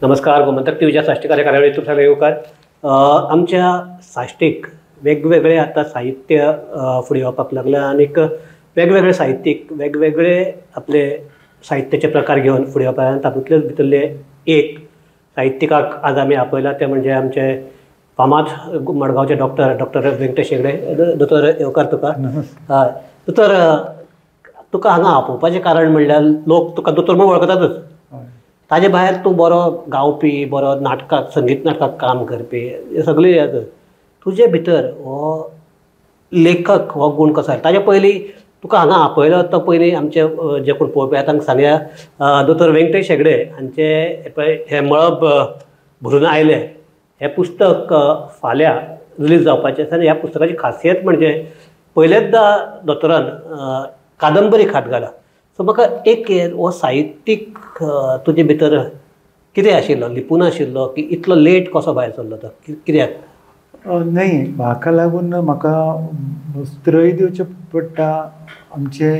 नमस्कार. गोमंतक टीव्हीच्या साहित्य कार्यावळीत तुमचा येवकार. आमच्या साहित्यिक वेगवेगळे आता साहित्य फुडें येवपाक लागला आणि वेगवेगळे साहित्यिक वेगवेगळे आपले साहित्याचे प्रकार घेवन फुडें येवपाक. तातूंतले भितरले एक साहित्यिकाक आज आमी आपयला ते म्हणजे आमचे फामाद मडगांवचे डॉक्टर वेंकटेश हेगडे. दोतोर येवकार तुका. हय दोतोर, तुका हांगा आपोवपाचें कारण म्हणल्यार लोक तुका दोतोर म्हणून वळखतातच. ताजे भायर तूं बरो गावपी, बरो नाटकाक संगीत नाटकाक काम करपी, हे सगळे येतात. तुजे भितर हो लेखक हो गूण कसो आयलो? ताजे पयलीं तुका हांगा आपयलो तो पयलीं आमचे जे कोण पळोवपी तांकां सांगया, दोतोर वेंकटेश हेगडे हांचे हे मळब भरून आयले हें पुस्तक फाल्यां रिलीज जावपाचें आसा. आनी ह्या पुस्तकाची खासियत म्हणजे पयलेचदा दोतोरान कादंबरी खात घाला. सो म्हाका एक हो साहित्यीक तुजे भितर कितें आशिल्लो, लिपून आशिल्लो की इतलो लेट कसो भायर सरलो तो, कित्याक? नाही, म्हाका लागून म्हाका स्त्रय दिवचे पडटा आमचे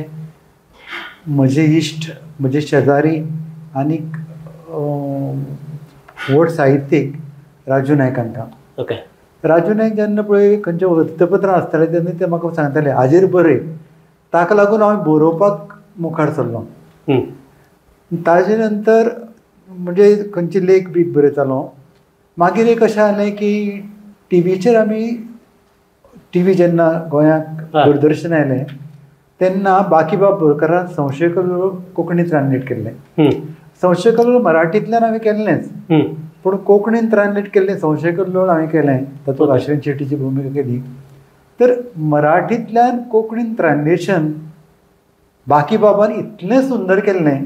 म्हजे इश्ट, म्हजे शेजारी आनीक व्हड साहित्यीक राजू नायक हांकां. ओके. राजू नायक जेन्ना पळय खंयचे वृत्तपत्रां आसताले तेन्ना ते म्हाका सांगताले हाजेर बरय. ताका लागून हांव बरोवपाक मुखार सरलो. ताजे नंतर म्हणजे खंयचे लेख बी बरयतालो. मागीर एक अशें जालें की टीव्हीचेर आमी टीव्ही जेन्ना गोंयांक दूरदर्शन आयलें तेन्ना बाकीबाब बोरकारान संशय कल्लोळ कोंकणींत ट्रान्सलेट केल्लें. संशय कल्लोळ मराठींतल्यान हांवें केल्लेंच, पूण कोंकणींत ट्रान्सलेट केल्लें संशय कल्लोळ हांवें केलें. तातूंत अश्विन शेट्टीची भुमिका केली. तर मराठींतल्यान कोंकणींत ट्रान्सलेशन बाकी बाबान इतलें सुंदर केल्लें.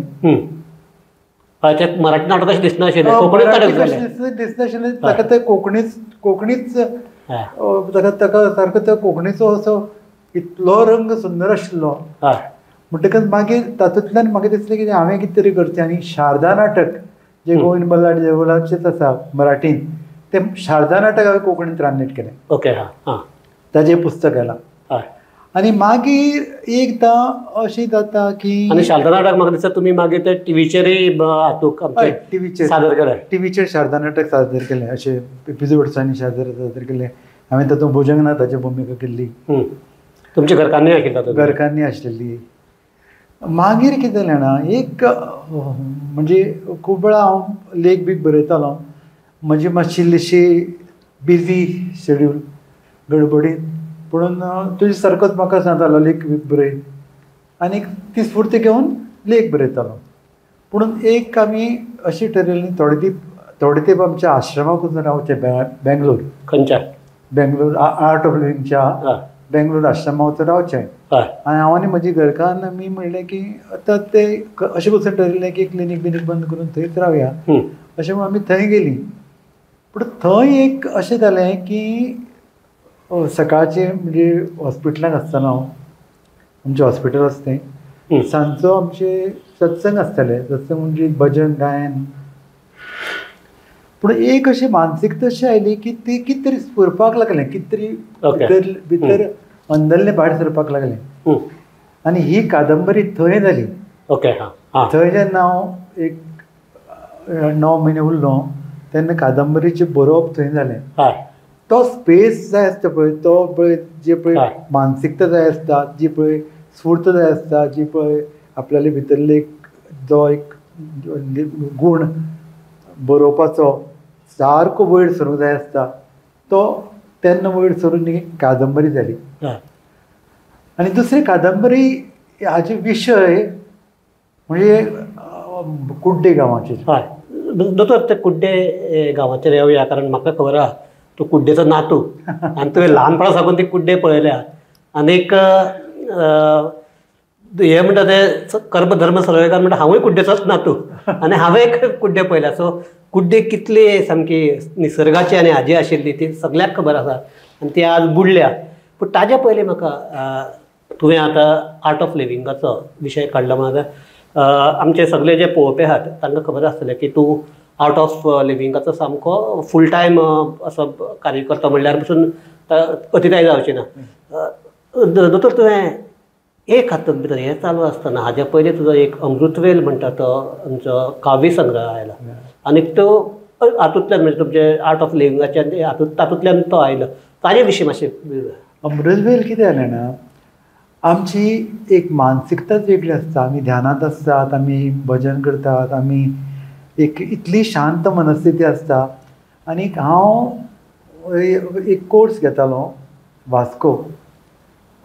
मराठी नाटक अशें दिसनाशिल्लें, दिसनाशिल्लें. ताका ते कोंकणीच ताका सारको तो कोंकणीचो असो इतलो रंग सुंदर आशिल्लो. म्हणटकच मागीर तातूंतल्यान म्हाका दिसलें की हांवें कितें तरी करचें. आनी शारदा नाटक जे गोविंद बल्लाळ देवळाचेच आसा मराठींत, तें शारदा नाटक हांवें कोंकणींत ट्रान्सलेट केलें. ओके. ताजें पुस्तक येलां. आनी मागीर एकदां अशें जाता की आनी शारदा नाटक म्हाका दिसता तुमी मागीर ते टीव्हीचेरय टीव्हीचेर शारदा नाटक सादर केलें. अशें एपिसोड्सांनी सादर केलें. हांवें तातूंत भुजंगनाथाची भुमिका केल्ली. तुमच्या घरकान्नी आशिल्ली? घरकान्नी आशिल्ली. मागीर कितें जालें जाणा, एक म्हणजे खूब वेळा हांव लेख बी बरयतालो. म्हजी मातशी इल्लीशी बिजी शेड्यूल गडबडीत, पूण तुजे सारकोच म्हाका सांगतालो लेख बरय आनी ती स्फूर्ती घेवन लेख बरयतालो. पूण एक आमी अशी ठरयली थोडे तेंप आमच्या आश्रमाक वचून रावचें बेंगलोर. खंयच्या? बेंगलोर आर्ट ऑफ लिव्हिंगच्या बेंगलोर आश्रमाक वचून रावचें. आनी हांव आनी म्हजी घरकान्न आमी म्हणलें की आतां ते अशें वचून ठरयलें की क्लिनीक बंद करून थंयच रावया. अशें म्हणून आमी थंय गेलीं. पूण थंय एक अशें जालें की सकाळचें म्हणजे हॉस्पिटलांत आसतना हांव, आमचें हॉस्पिटल आसा तें, सांजचो आमचे सत्संग आसताले. सत्संग म्हणजे भजन गायन. पूण एक अशी मानसिकता अशी आयली की ती कितें तरी स्फुरपाक लागलें, कितें तरी भितर अंदरलें भायर सरपाक लागलें. आनी ही कादंबरी थंय जाली. ओके. थंय जेन्ना हांव एक 9 म्हयने उरलो तेन्ना कादंबरीचें बरोवप थंय जालें. तो स्पेस जाय आसता पळय, तो पळय जे पळय मानसिकता जाय आसता, जी पळय स्फूर्त जाय आसता, जी पळय आपल्याले भितरले जो एक गूण बरोवपाचो सारको वयर सरूंक जाय आसता, तो तेन्ना वयर सरून ही कादंबरी जाली. आनी दुसरी कादंबरी हाचे विशय म्हणजे कुड्डे गांवाचेर. हय दोतोर, ते कुड्डे गांवाचेर येवया, कारण म्हाका खबर आहा तूं कुड्डेचो नातू आनी तुवें ल्हानपणा साकून ती कुड्डे पळयल्या. आनीक हे म्हणटा ते कर्मधर्म सर्वेकार म्हणटा हांवूय कुड्डेचोच नातू आनी हांवें कुड्डे पळयल्या. सो कुड्डे कितली सामकी निसर्गाची आनी हाजी आशिल्ली ती सगळ्याक खबर आसा आनी ती आज बुडल्या. पूण ताज्या पयलीं म्हाका तुवें आतां आर्ट ऑफ लिव्हिंगाचो विशय काडला म्हणून आमचे सगळे जे पळोवपी आहात तांकां खबर आसतलें की तूं आर्ट ऑफ लिव्हिंगाचो सामको फूल टायम असो कार्यकर्तो म्हणल्यार पसून अतिताय जावची ना. दोतोर, तुवें एक हातूंत भितर हें चालू आसतना हाज्या पयलीं तुजो एक अमृतवेल म्हणटा तो आमचो काव्य संग्रह आयला आनी तो हातूंतल्यान म्हणजे तुमचे आर्ट ऑफ लिविंगाच्या तातूंतल्यान तो आयलो. ताजे विशीं मातशें. अमृतवेल कितें जालें ना, आमची एक मानसिकताच वेगळी आसता. आमी ध्यानात आसतात, आमी भजन करतात, आमी एक इतली शांत मनस्थिती आसता. आनीक हांव एक कोर्स घेतालो वास्को,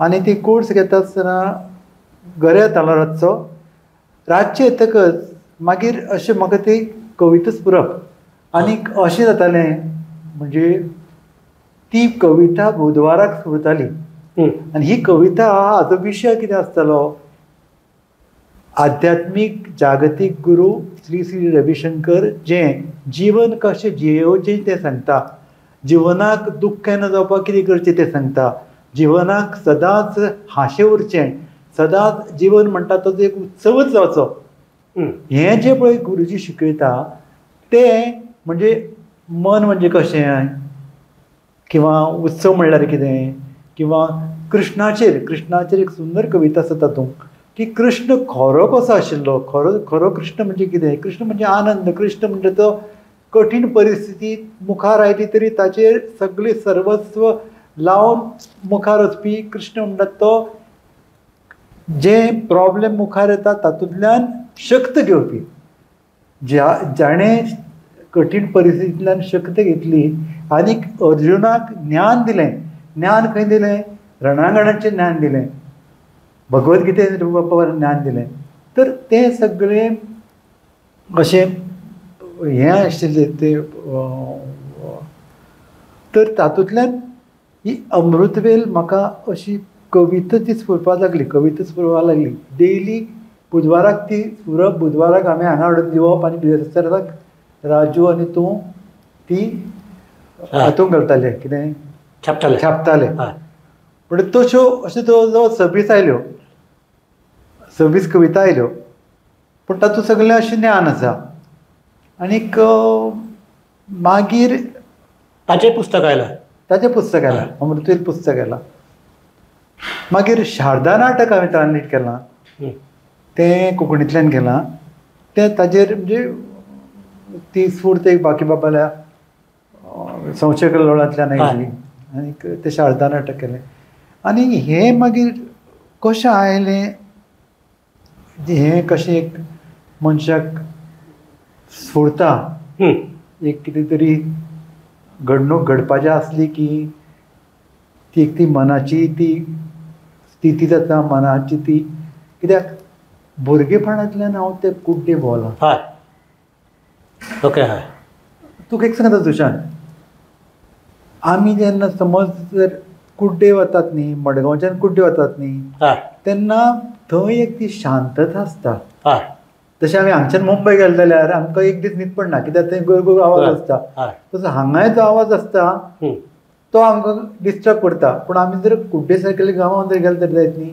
आनी ती कोर्स घेता आसतना घरा येतालो रातचो. रातचे येतकच मागीर अशें म्हाका ती कविता स्फुरप. आनीक अशें जातालें म्हणजे ती कविता बुधवाराक स्फुरताली. आनी ही कविता हाचो विशय कितें आसतालो, आध्यात्मीक जागतीक गुरू श्री श्री रविशंकर जे जीवन कशें जियोवचें तें सांगता, जिवनाक दुख्ख न जावपाक कितें करचें तें सांगता, जिवनाक सदांच हांशें उरचें, सदांच जीवन म्हणटा तो एक उत्सवच जावचो. हें जें पळय गुरुजी शिकयता तें म्हणजे मन म्हणजे कशें, किंवा उत्सव म्हणल्यार कितें, किंवा कृष्णाचेर एक सुंदर कविता आसा तातूंत की कृष्ण खरो कसो आशिल्लो, खरो कृष्ण म्हणजे कितें, कृष्ण म्हणजे आनंद, कृष्ण म्हणजे तो कठीण परिस्थिती मुखार आयली तरी ताचेर सगळें सर्वस्व लावन मुखार वचपी कृष्ण म्हणटा तो जे प्रॉब्लेम मुखार येता तातूंतल्यान शक्त घेवपी. जाणें कठीण परिस्थितींतल्यान शक्त घेतली आनीक अर्जुनाक ज्ञान दिलें. ज्ञान खंय दिलें, रणांगणाचें ज्ञान दिलें, भगवद्गीतेन ज्ञान दिलें. तर तें सगळें अशें हें आशिल्लें तें. तर तातूंतल्यान ही अमृतवेल म्हाका अशी कविता ती स्फुरपाक लागली. डेली बुधवाराक ती स्फुरप, बुधवाराक हांवें हांगा हाडून दिवप आनी बिरेस्ताराक राजू आनी तूं ती हातूंत घालताले, कितें छापताले. म्हणजे तश्यो अश्यो जवळ जवळ 26 आयल्यो, 26 कविता आयल्यो. पूण तातूंत सगळें अशें ज्ञान आसा. आनीक मागीर ताचें पुस्तक आयलां, अमृतवेल पुस्तक आयलां. मागीर शारदा नाटक हांवें ट्रान्सलेट केलां, तें कोंकणींतल्यान केलां. तें ताजेर म्हणजे ती स्फूर्त एक बाकी बाबाल्या संशय कल्लोळांतल्यान आयली आनीक तें शारदा नाटक केलें. आनी हें मागीर कशें आयलें, हें कशें एक मनशाक स्फुरता, एक कितें तरी घडणूक घडपाचें आसली की ती मनाची ती स्थिती जाता, मनाची ती. कित्याक भुरगेपणांतल्यान हांव ते कुड्डे भोंवलां. हय, ओके. हय, तुका एक सांगता सुशांत, आमी जेन्ना समज जर कुड्डे वतात न्ही, मडगांवच्यान कुड्डे वतात न्ही, तेन्ना थंय एक ती शांतता आसता. जशें आमी हांगच्यान मुंबय गेले जाल्यार आमकां एक दीस न्हीद पडना, कित्याक थंय गरगूर आवाज आसता. तसो हांगाय जो आवाज आसता तो आमकां डिस्टर्ब करता. पूण आमी जर कुड्डे सारकेल्या गांवांत जर गेले तर जायत न्ही,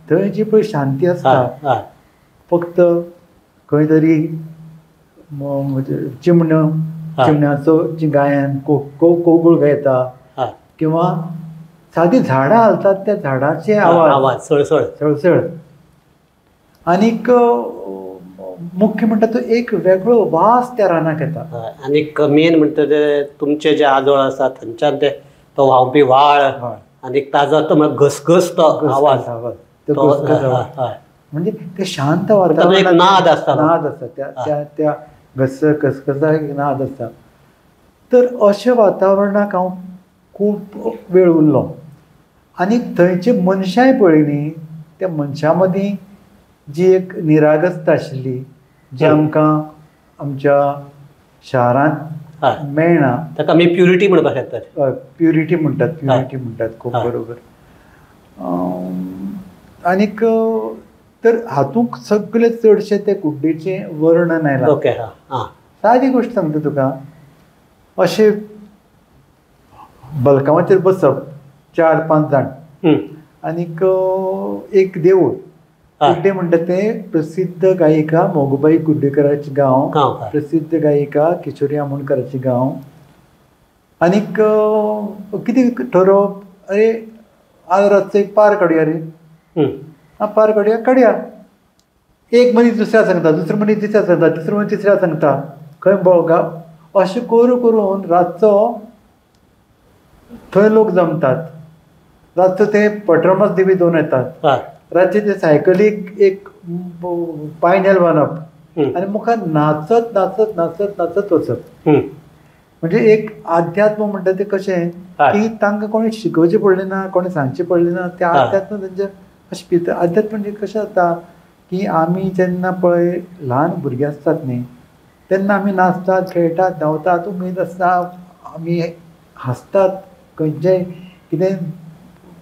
थंय जी पळय शांती आसता, फक्त खंय तरी चिमण्याचो जी गायन कोगुळ गायता, किंवा सादी झाडां हालतात त्या झाडाचे आवाज सळसळ. आनीक मुख्य म्हणटा तो एक वेगळो वास त्या रानाक येता. आनीक मेन म्हणटा ते तुमचे जे आजोळ आसा थंयच्यान ते तो व्हांवपी व्हाळ आनीक ताजो तो घसघस तो आवाज, म्हणजे ते शांत वातावरणात नाद आसता, त्या घसघसा एक नाद आसता. तर अशें वातावरणाक हांव खूब वेळ उरलो. आनीक थंयचे मनशांय पळय न्ही, त्या मनशां मदीं जी एक निरागसता आशिल्ली जी आमकां आमच्या शारांत मेळना, ताका आमी प्युरिटी म्हणपाक शकतात. प्युरिटी म्हणटात खूब बरोबर. आनीक तर हातूंत सगळे चडशे ते कुड्डेचें वर्णन आयलां. सादी गोश्ट सांगता तुका, अशें बलकामाचेर बसप 4-5 जाण, आनीक एक देवूळ कुड्डे म्हणटा तें प्रसिद्ध गायिका मोगूबाई कुड्डेकराचें गांव, प्रसिद्ध गायिका किशोरी आमोणकराचें गांव. आनीक कितें ठरोवप, अरे आज रातचो एक पार काडुया रे. पार काडया एक मनीस दुसऱ्या सांगता, दुसरो मनीस तिसऱ्या सांगता, तिसरो मनीस तिसऱ्या सांगता, खंय अशें करून रातचो थंय लोक जमतात. रातचो ते पट्रमस देवी दोन येतात, रातचे ते सायकलीक एक पायनेल बांदप आनी मुखार नाचत नाचत नाचत नाचत वचप. म्हणजे एक अध्यात्म म्हणटा ते कशें की तांकां कोणी शिकोवचें पडलें ना, कोणी सांगचें पडलें ना, तें अध्यात्म तेंचें अशें भितर. अध्यात्म म्हणजे कशें जाता की आमी जेन्ना पळय ल्हान भुरगीं आसतात न्ही, तेन्ना आमी नाचतात, खेळटात, धांवतात, उमेद आसता, आमी हांसतात, खंयचेंय कितें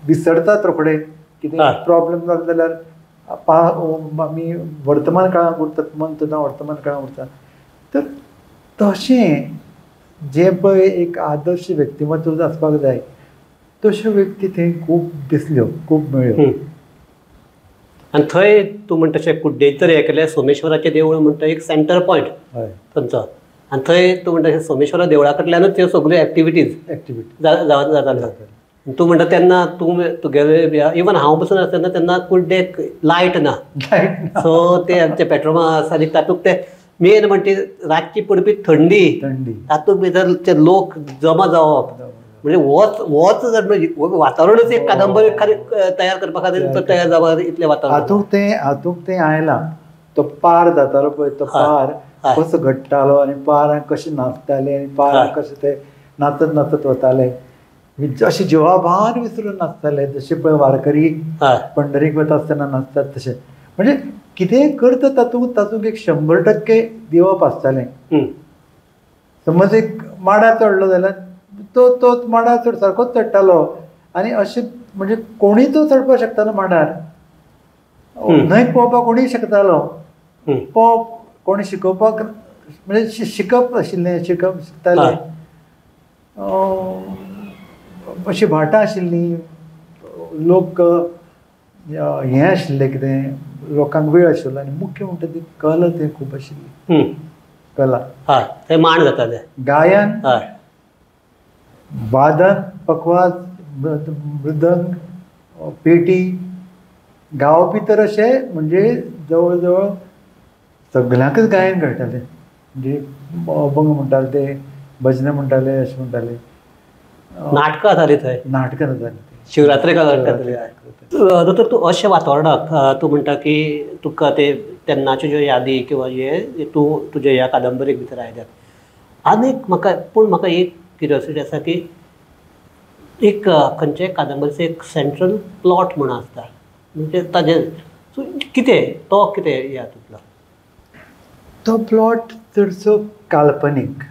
विसरतात रोखडे, कितें प्रॉब्लेम जालो जाल्यार आमी वर्तमान काळांत उरतात, मन सुद्दां वर्तमान काळांत उरता. तर तशें जे पळय एक आदर्श व्यक्तिमत्व आसपाक जाय तश्यो व्यक्ती थंय खूब दिसल्यो, खूब मेळ्ळ्यो. आनी थंय तूं म्हणटा तशें कुड्डेक जर हें केलें, सोमेश्वराचें देवूळ म्हणटा एक सेंटर पॉयंट थंयचो. आनी थंय तूं म्हणटा सोमेश्वरा देवळा कडल्यानूच त्यो सगळ्यो एक्टिविटीज जाताल्यो. तूं म्हणटा तेन्ना तुगेले इवन हांव बसून आसतना तेन्ना कुड्डेक लायट ना, सो ते आमचे पेट्रोमास आनी तातूंत ते मेन म्हणटी रातची पडपी थंडी, तातूंत भितर ते लोक जमा जावप, म्हणजे होच वातावरणच एक कादंबरी तयार करपा खातीर तयार जावप, इतलें वातावरण. हातूंत तें आयलां, तो पार जातालो पळय, तो पार कसो घडटालो आनी पारांक कशें नाचताले आनी पारांक कशें ते नाचत नाचत वताले, अशें जिवाभान विसरून नाचताले. जशें पळय वारकरी पंढरीक वता आसतना नाचतात तशें. म्हणजे कितेंय करता तातूंत एक 100% दिवप आसतालें. समज एक माडार चडलो जाल्यार तो माडार सारकोच चडटालो आनी अशें म्हणजे कोणीय तो चडपाक शकतालो माडार. न्हंयक पोवपाक कोणीय शकतालो, पोवप कोणी शिकोवपाक म्हणजे शिकप आशिल्लें, शिकताले. अशीं भाटां आशिल्लीं, लोक हें आशिल्लें, कितें लोकांक वेळ आशिल्लो आनी मुख्य म्हणटा ती कला तें खूब आशिल्ली. कला थंय मांड जाताले, गायन, वादन, पखवाज, मृदंग, पेटी, गावपी तर अशें म्हणजे जवळ जवळ सगळ्यांकच गायन कळटालें. म्हणजे अभंग म्हणटाले ते, भजनां म्हणटाले, अशें म्हणटाले. नाटकां जातालीं थंय, नाटकां जातालीं, शिवरात्रेक जातालीं. दोतोर तूं अशें वातावरणाक तूं म्हणटा की तुका ते तेन्नाच्यो ज्यो यादी किंवा हे तूं तुज्या ह्या कादंबरेक भितर आयल्यात. आनीक म्हाका एक क्युरियोसिटी आसा की एक खंयच्याय कादंबरीचो एक सेंट्रल प्लॉट म्हूण आसता, म्हणजे ताजें कितें तो कितें या तुजलो? तो प्लॉट चडसो काल्पनीक.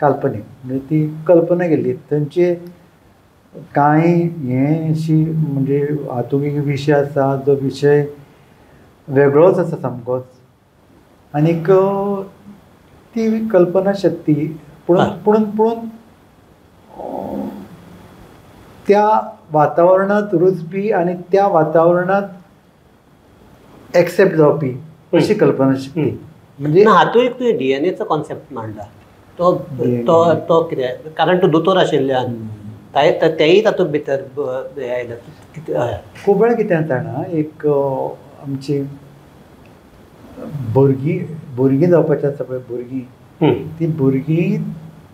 काल्पनीक म्हणजे ती कल्पना केल्ली. तांचे कांय हें अशी म्हणजे हातूंत एक विशय आसा जो विशय वेगळोच आसा सामकोच, आनीक ती कल्पना शक्ती पुणून त्या वातावरणांत रुजपी आनी त्या वातावरणांत एक्सेप्ट जावपी अशी कल्पना शक्ती. म्हणजे हातूंत एक तुवें DNA चो कॉन्सेप्ट मांडला, तो कितें? कारण तूं दोतोर आशिल्ल्यान तेय तातूंत भितर आयला. खूब वेळ कितें जाता जाणा, एक आमची भुरगीं जावपाची आसता पळय, भुरगीं, ती भुरगीं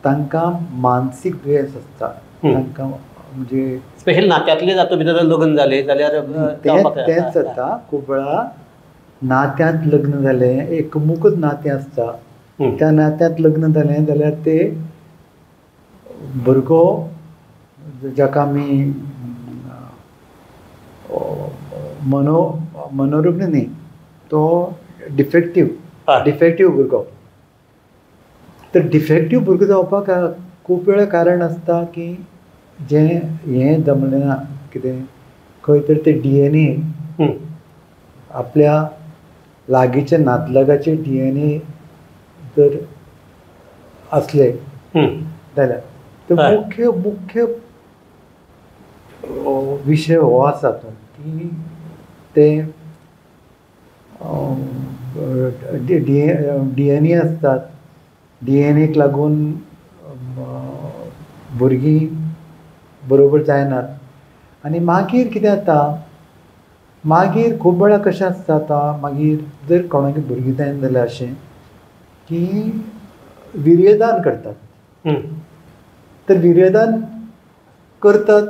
तांकां मानसीक दुयेंस आसता, तांकां म्हणजे स्पेशल नात्यांतले जातूंत भितर लग्न जालें जाल्यार तेंच जाता. खूब वेळा नात्यांत लग्न जालें, एकमुखूच नातें आसता, त्या नात्यांत लग्न जालें जाल्यार ते भुरगो जाका आमी मनोरुग्ण न्ही, तो डिफेक्टीव भुरगो. तर डिफेक्टीव भुरगो जावपाक खूब वेळा कारण आसता की जें हें जमलें ना, कितें खंय तरी ते DNA आपल्या लागींच्या नातलगाचे DNA जर असले जाल्यार तर मुख्य विशय हो आसा तो की ते DNA आसतात. DNAक लागून भुरगीं बरोबर जायनात. आनी मागीर कितें जाता, मागीर खूब वेळा कशें आसता आतां मागीर जर कोणाक भुरगीं जायन जाल्यार अशें की विर्यदान करतात. तर विर्यदान करतात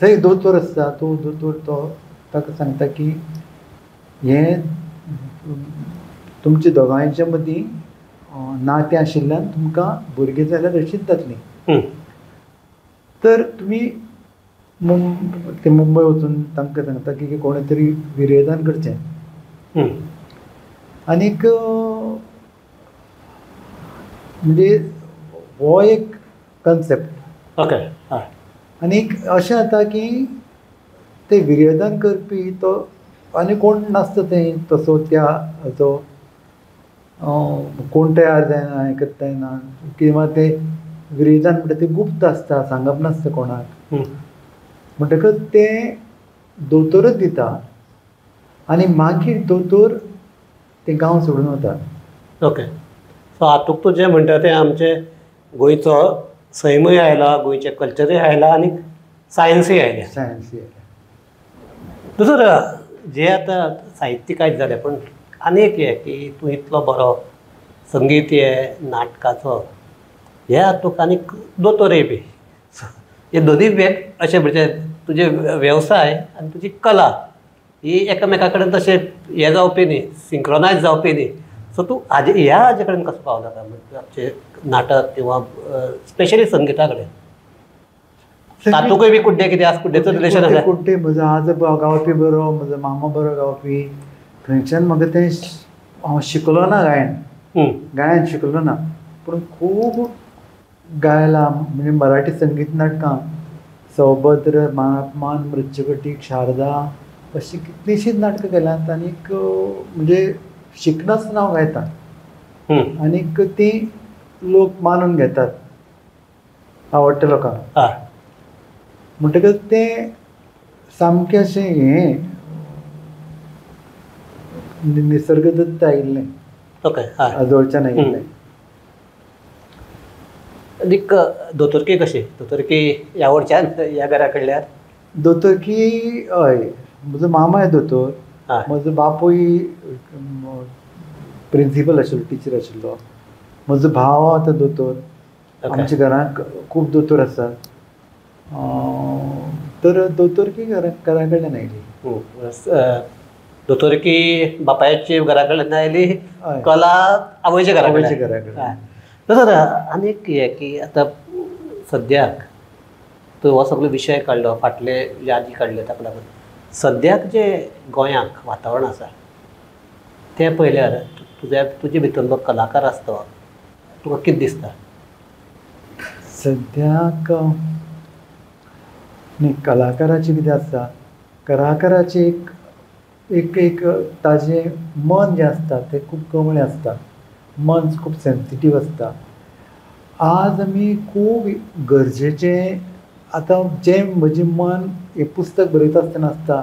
थंय दोतोर आसता. तो दोतोर तो ताका सांगता की हें तुमच्या दोगांयच्या मदीं नातें आशिल्ल्यान तुमकां भुरगीं जाल्यार रशीद जातलीं. तर तुमी ते मुंबय वचून तांकां सांगता की कोणे तरी विर्यदान करचें. आनीक म्हणजे हो एक कन्सेप्ट. ओके. आनीक अशें जाता की ते विर्यदान करपी तो आनी कोण नासता थंय तसो त्या हाचो कोण तयार जायना हें करता येना किंवा ते विर्यदान म्हणटा ते गुप्त आसता सांगप नासता कोणाक. म्हणटकच ते दोतोरच दिता आनी मागीर दोतोर ते गांव सोडून वता. ओके. सो हातूंत तूं जें म्हणटा तें आमचें गोंयचो सैमूय आयला, गोंयचें कल्चरूय आयला आनी सायन्सूय आयलें. सायन्सूय दुसरो जे आतां साहित्यीक आयज जालें पण आनीक हें की तूं इतलो बरो संगीत हे नाटकाचो हे हातूंत आनीक दोतोरय बी हे दोनूय वेग अशें म्हणजे तुजे वेवसाय आनी तुजी कला ही एकामेका कडेन तशें हें जावपी न्ही, सिंक्रोनायज जावपी न्ही. सो तूं ह्या हाजे कडेन कसो पावला काय म्हणजे आमचें नाटक किंवा स्पेशली संगिता कडेन तातूंकय बी कुड्डे कितें आसा, कुड्डेचो रिलेशन आसा? कुड्डे म्हजो आज गावपी बरो, म्हजो मामा बरो गावपी. थंयच्यान म्हाका तें हांव शिकलो ना गायन शिकलो ना पूण खूब गायलां. म्हणजे मराठी संगीत नाटकां सौभद्र, मान मृच्छकटीक, शारदा अशीं कितलींशींच नाटकां केल्यांत. आनीक म्हणजे शिकनासतना हांव गायतां आनीक ती लोक मानून घेतात, आवडटा लोकांक. म्हणटकच तें सामकें अशें हें निसर्गदत्त आयिल्लें. ओके. आजोळच्यान आयिल्लें. आनीक दोतोरकी कशी? दोतोरकी ह्या वटच्यान ह्या घरा कडल्यान? दोतोरकी हय म्हजो मामाय दोतोर. म्हजो बापूय प्रिंसिपल आशिल्लो, टिचर आशिल्लो. म्हजो भाव आतां दोतोर. आमच्या घरांत खूब दोतोर आसात. तर दोतोरकी घरा कडल्यान आयली. दोतोरकी बापायची घरा कडल्यान आयली, कला आवयच्या घरा कडल्यान. तर आनीक हें की आतां सद्याक तूं हो सगळो विशय काडलो, फाटले यादी काडले ताका लागून सद्याक जे गोंयांक वातावरण आसा तें पळयल्यार तुजे भितरलो कलाकार आसा तो तुका कितें दिसता? सद्याक न्ही कलाकाराचें कितें आसा, कलाकाराचें एक एक ताजें मन जें आसता तें खूब कमळें आसता. मन खूब सेन्सिटीव आसता. आज आमी खूब गरजेचें आतां जें म्हजें मन हें पुस्तक बरयता आसतना आसता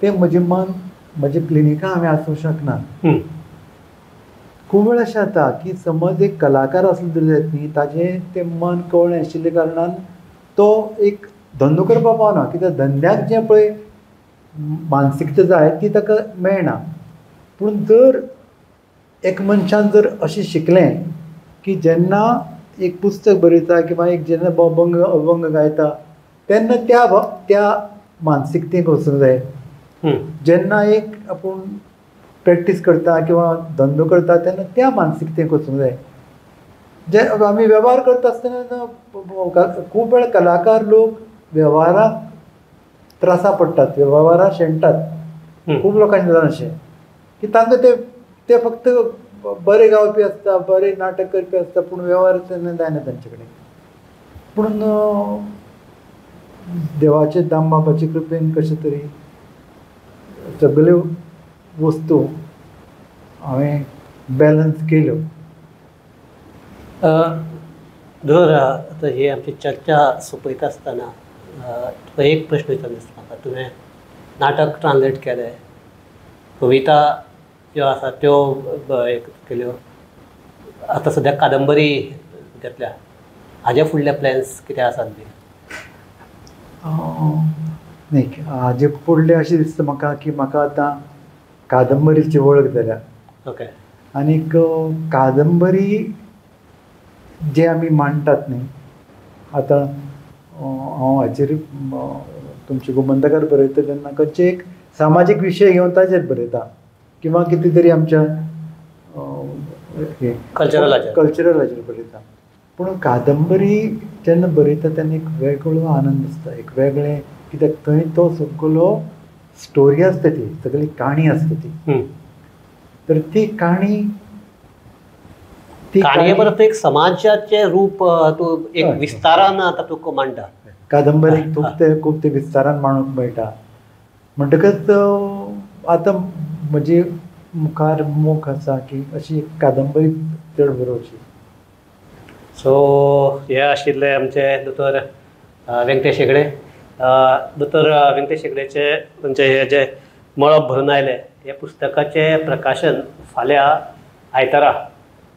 तें म्हजें मन म्हज्या क्लिनिकान हांवें आसूंक शकना. खूब वेळ अशें जाता की समज एक कलाकार आसलो तरी जायत न्ही, ताजें तें मन कळ्ळें आशिल्ल्या कारणान तो एक धंदो करपाक पावना. कित्याक धंद्याक जें पळय मानसिकता जाय ती ताका मेळना. पूण जर एक मनशान जर अशें शिकलें की जेन्ना एक पुस्तक बरयता किंवा एक जेन्ना अभंग गायता तेन्ना त्या मानसिकतेक वचूंक जाय. जेन्ना एक आपूण प्रॅक्टीस करता किंवा धंदो करता तेन्ना त्या मानसिकतेक वचूंक जाय. जे आमी वेव्हार करता आसतना खूब वेळ कलाकार लोक वेव्हाराक त्रासा पडटात, वेव्हाराक शेणटात. खूब लोकांचें जावन अशें की तांकां ते फक्त बरे गावपी आसता, बरे नाटक करपी आसता पूण वेव्हार तेन्ना जायना तांचे कडेन. पूण देवाचे दामबाबाचे कृपेन कशें तरी सगल्यो वस्तू हांवें बॅलन्स केल्यो. जर आतां ही आमची चर्चा सोंपयता आसतना तुका एक प्रश्न विचारता दिसता म्हाका. तुवें नाटक ट्रान्सलेट केलें, कविता ज्यो आसा त्यो केल्यो, आतां सद्याक कादंबरी घेतल्या, हाज्या फुडले प्लॅन्स कितें आसात बी? न्ही हाजे फुडलें अशें दिसता म्हाका की म्हाका आतां कादंबरीची वळख जाल्या. ओके. आनीक कादंबरी जे आमी मांडटात न्ही आतां हांव हाचेर तुमचे गोमंतकार बरयता तेन्ना खंयचे एक सामाजीक विशय घेवन ताचेर बरयता किंवा कितें तरी आमच्या कल्चरलाचेर बरयता. पूण कादंबरी जेन्ना बरयता तेन्ना एक वेगळो आनंद आसता, एक वेगळें, कित्याक थंय तो सगळो स्टोरी आसता, ती सगळी काणी आसता ती. तर ती काणी परत एक समाजाचे रूप तूं एक विस्तारान तातूंत मांडटा. कादंबरीक खूब ते विस्तारान मांडूंक मेळटा. म्हणटकच आतां म्हजी मुखार मोख आसा की अशी एक कादंबरी चड बरोवची. सो हे आशिल्ले आमचे दोतोर व्यंकटेश हेगडे. दोतोर व्यंकटेश हेगडेचे म्हणजे हे जे मळब भरून आयले हे पुस्तकाचे प्रकाशन फाल्यां आयतारा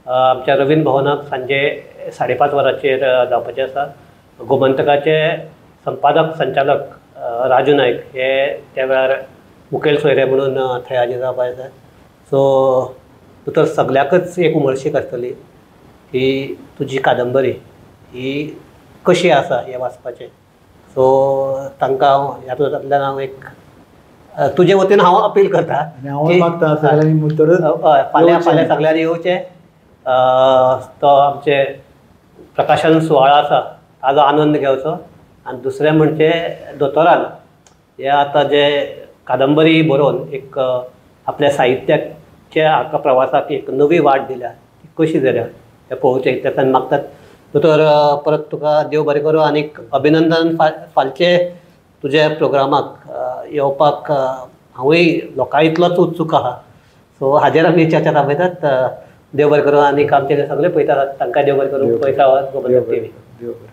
आमच्या रवींद्र भवनाक सांजे 5:30 वरांचेर जावपाचें आसा. गोमंतकाचे संपादक संचालक राजू नायक हे त्या वेळार मुखेल सोयरे म्हणून थंय हाजीर जावपाक येता. सो दोतोर सगल्याकच एक उमळशीक आसतली की तुजी कादंबरी ही कशी आसा हें वाचपाचें. सो तांकां ह्यातूंतल्यान हांव एक तुजे वतीन हांव अपील करता. फाल्यां सगळ्यांनी येवचें. तो आमचे प्रकाशन सुवाळो आसा ताजो आनंद घेवचो. आनी दुसरें म्हणजे दोतोरान हे आतां जे कादंबरी बरोवन एक आपल्या साहित्याच्या हाका प्रवासाक एक नवी वाट दिल्या, ती कशी जाल्या हें पळोवचें. तेका मागतात. दोतोर परत तुका देव बरें करूं आनीक अभिनंदन. फालचे तुज्या प्रोग्रामाक येवपाक हांवूय लोकां इतलोच उत्सूक आहा. सो हाजेर आमी चर्चा थांबयतात. देव बरें करूं. आनीक आमचे सगळे पळयतात तांकां देव बरें करूं. पळयता गोमंतक टीव्ही. देव बरें.